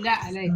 لا عليك.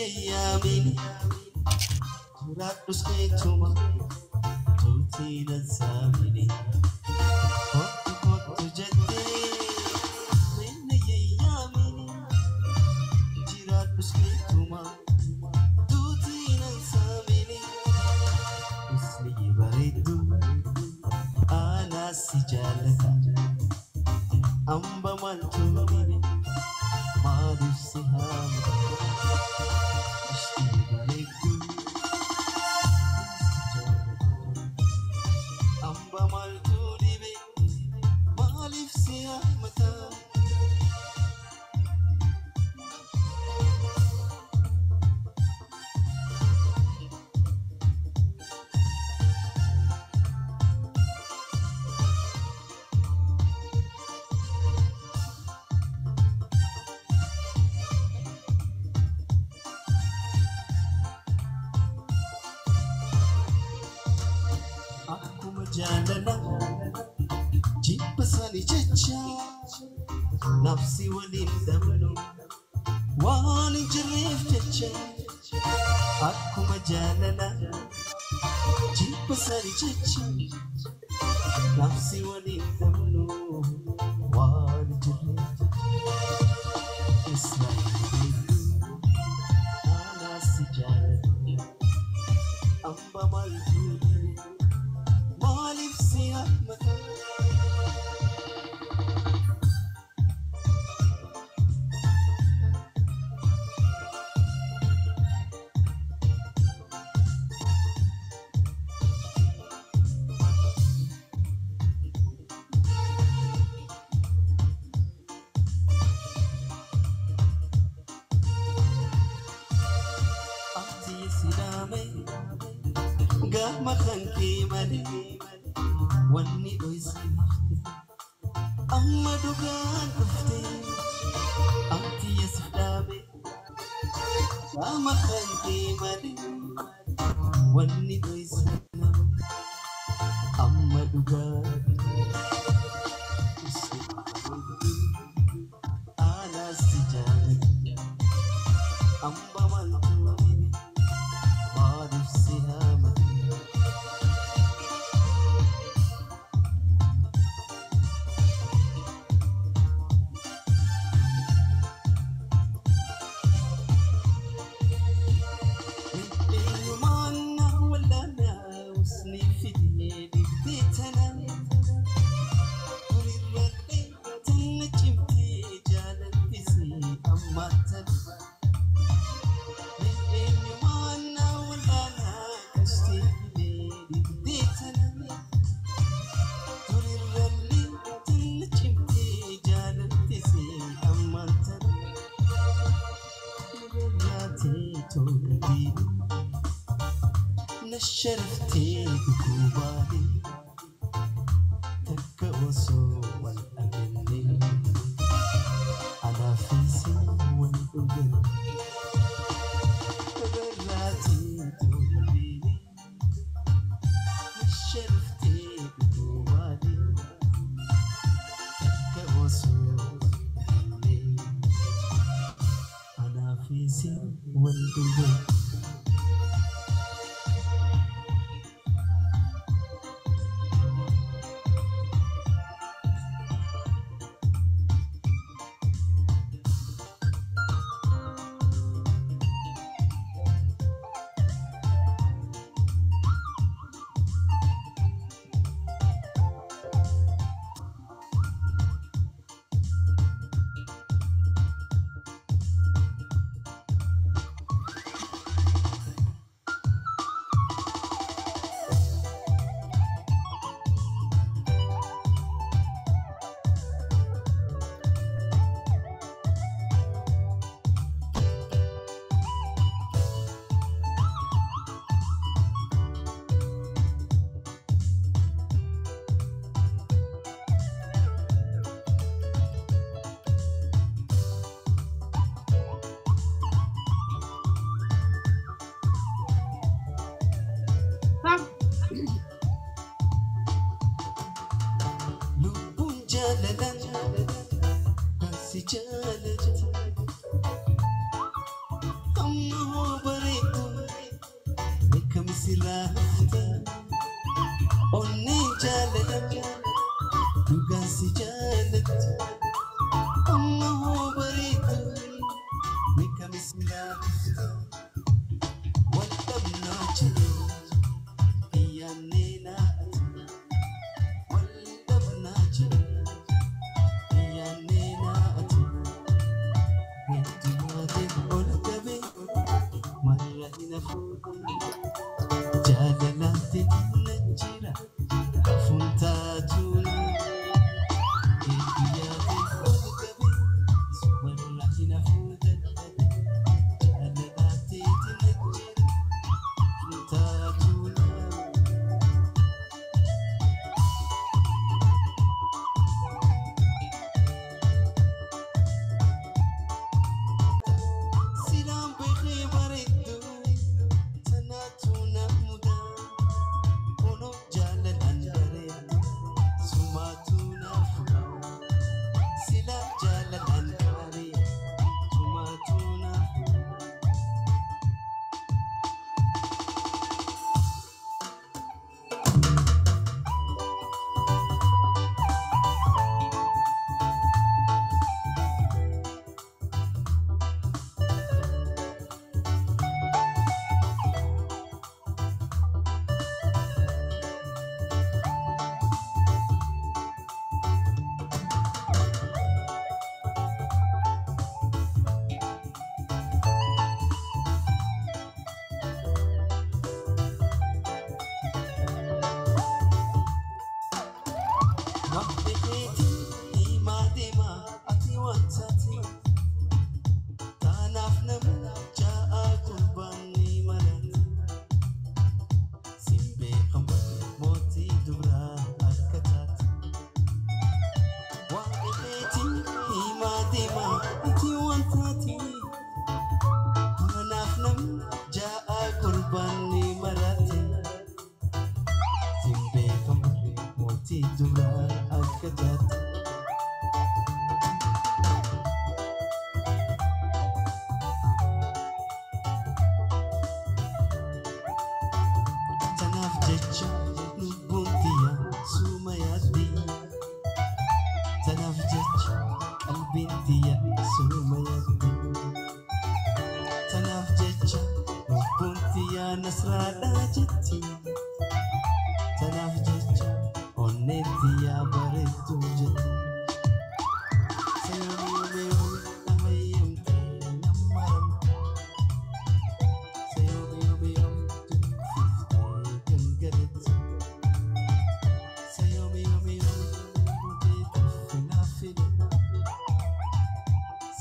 يامين جرات بسكيتوما توتي نزاميني كنت جدي من يامين جرات بسكيتوما توتي نزاميني اسمي بريدو أنا سجالة أمبا مالتوني ما نفسها جالنا جيب بساني جتشا نفسي ولي دمنو واني جريف جتشا أكو مجالنا جيب بساني جتشا نفسي ولي دمنو واني جريف جتشا اسمعي أنا سجالة أمبا مالجوني مالي في سياق مثلا أنتي سلامي قام خنكي مالي واني دويسي أما دوغان أفتي أنتي يسفدامي أما خنكي مالي واني دويسي أما دوغان أنا سجاني أما مالتوني ما نفسها نشرفتي بكوبالي تكوسو والأمني على فيسي والأذن تبراتي توليني نشرفتي بكوبالي تكوسو والأمني على فيسي والأذن جالت أما onni jaalala dhugaan si jaalatti amma hoo bareedu ni kamis laafta wal dhabnaa jedhee iyyaannee naati wal dhabnaa jedhee iyyaannee naati heddumaatee ol qabee marra hin hafuudhu jaalalaatti na jira hafuuntaatuun hedduyaatee ol qabee marra hin hafuudhu jaalalaatti na jira hafuuntaatuun. Silaan beekee bareeddu tanaatu na muda onoo jaalalaan bareeddu sumaatu naaf gahu silaan jaalalaan bareeddu sumaatu naaf Waqteeti himaa deemaa ati wantaati taanaaf nama ja'a gurbaan ni marata sin beekamu mootii duraa akka taate. Waqteeti himaa deemaa ati wantaati taanaaf nama ja'a gurbaan ni marata sin beekamu mootii duraa akka taate. Tanaaf jecha lubbuun tiyya suma yaaddi tanaaf jecha qalbiin tiyya suma yaaddi tanaaf jecha lubbuun tiyya nasraadhaa jetti tanaaf jecha onneen tiyya bareeddu jetti. Sayoomiyoomi amayyamte nammaramte sayoomiyoomi dunfiftee gangalatti sayoomiyoomi muteetuuf naafile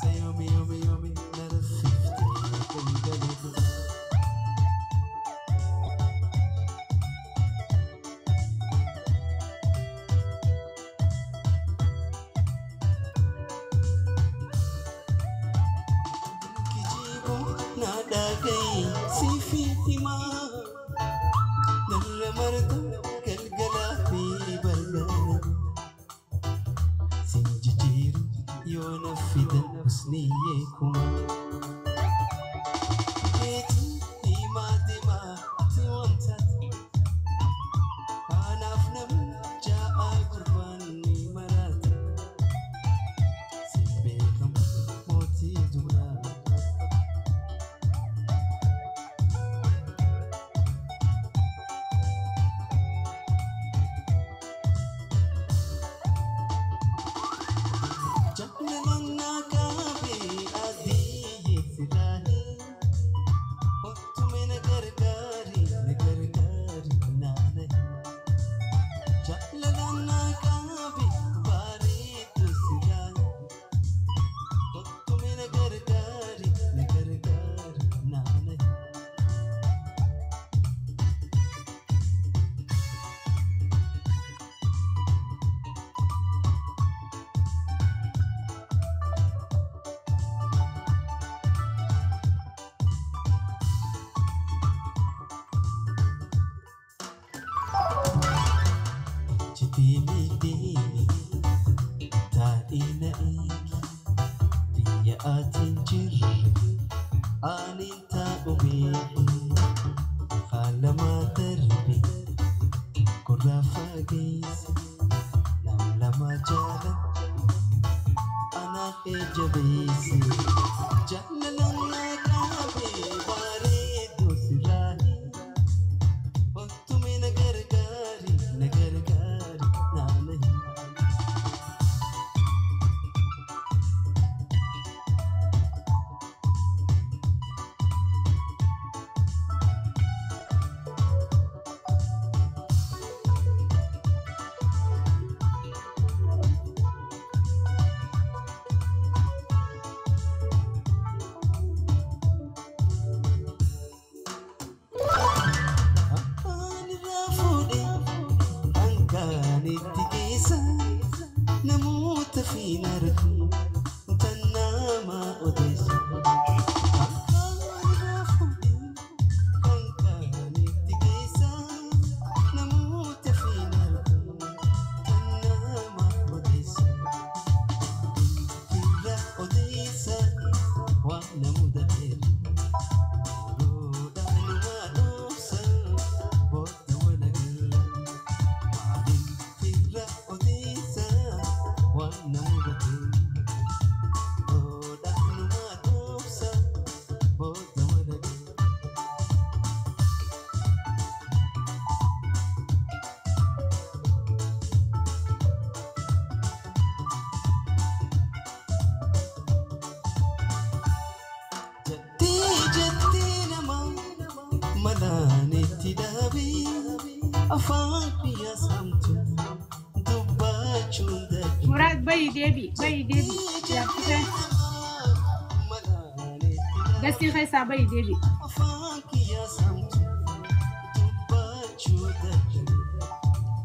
sayoomiyoomi naraffiftee gangalatti. Kijibu nada gay sifi himaa narra marta galgala fi bargana sin jijiru yoo na fidan husniyyee kuma keeti himaa deemaa ati wantaati kanaaf nama ja'a gurbaan ni marata sin beekamu mootii duraa. Jaalalaan naa qaabee adii filaalee ottume na gargaari naana'e. Jaalalaan naa qaabee bareedu filaalee ottume na gargaari naana'e. Deemi deemi taa'ee na eegi biyya atiin jirre aaniin taa'u beeku haalamaa darbe Nurrafa geesse nam lama jaalan anaaf jabeesse jaalalaan dhaabee bareedduu sirraani wantume na gargaari naana hin. Namoota fiinarra tan nama odeessa akkaanirraa fuudhee kan kaanitti geessa namoota fiinarra tan nama odeessa irra odeessa waan namu dadheera yeroodhaan waa dhoofsa booda walagala maaliif irra odeessa waan namu dadheera yeroodhaan waa dhoofsa booda walagala. Jettee nama malaanetti dhaabee afaan biyya saamtu dubbachuun dadhabee. مراد بي ديبي يا بتاع قصدي خيسا بي ديبي Afaan biyya saamtu dubbachuu dadhabee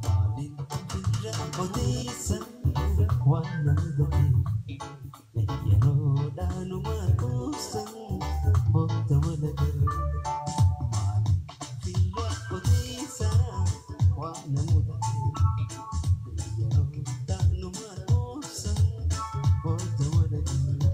maaliin irra odeessa waan nama dadheera yeroodhaan waa dhoofsa booda walagala maaliif irra odeessa waan nama dadheera yeroodhaan waa dhoofsa booda walagala.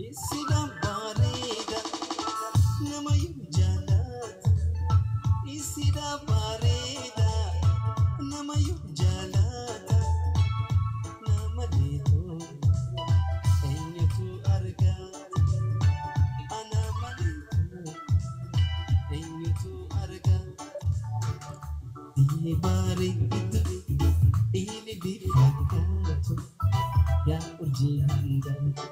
Isida bareeda nama yoo jaalata isida bareeda nama yoo jaalata nama leetoo eenyutu argata ana maleetoo eenyutu argata bareedu ilili fakkaatu yaa urjii hangatu.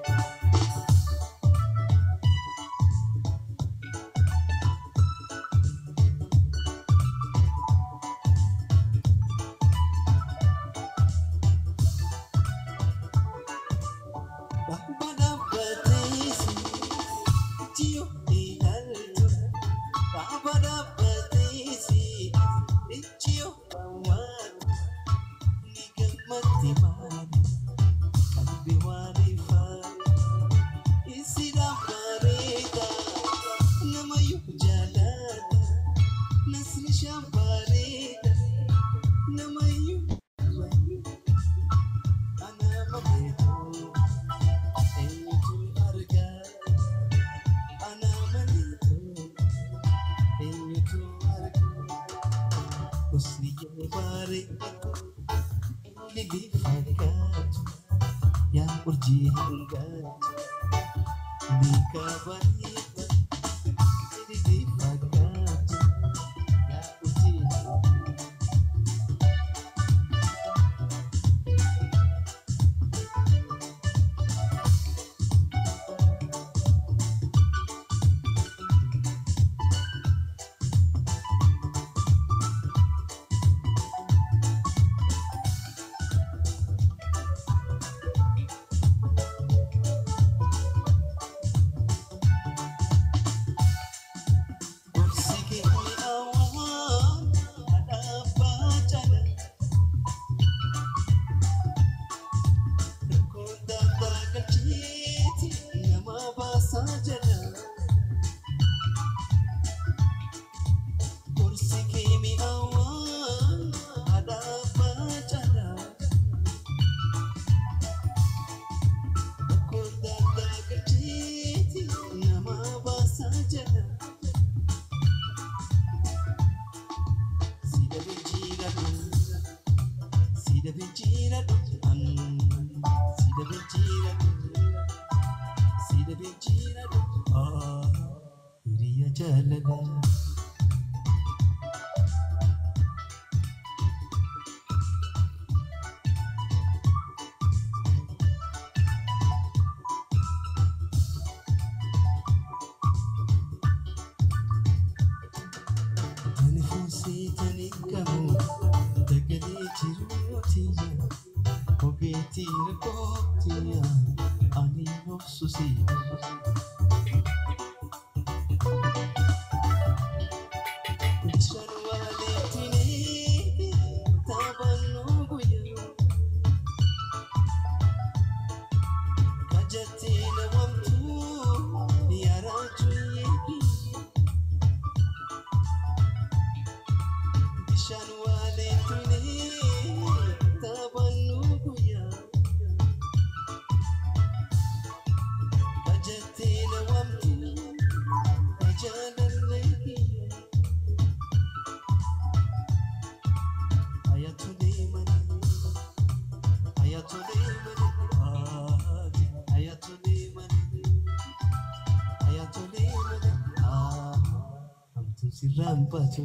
Yang urji hanggat Nika barita Ini dipagat Yang urji hiriya jaalala. Ani fuusiitanii qabu dagalee jiruutiya ogeetii rakkootiya ani obsusi. Rampatu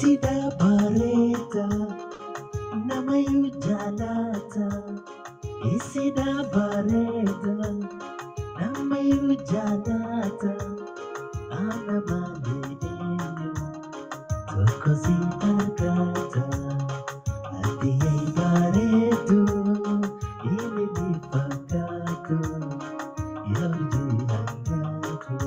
Isida bareta namayu jalata. Isida bareta namayu jalata. Ana malinu tokosi agata. Adiyay baretu ini dipakatu yarji hangatu.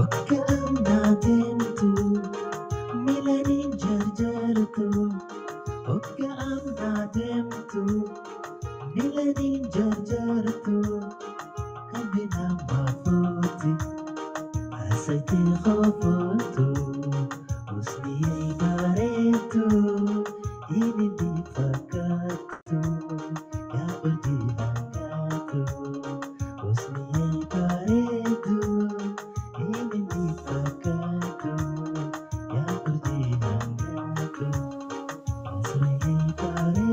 Oka amnatin tu milanin jar tu. Oka amnatin tu milanin jar tu. Kabina mafuti asayti khofutu. Usniyay baretu ini dipakatu ya urji hangatu. Usniyay baretu ini dipakatu ya urji hangatu. Usniyay baretu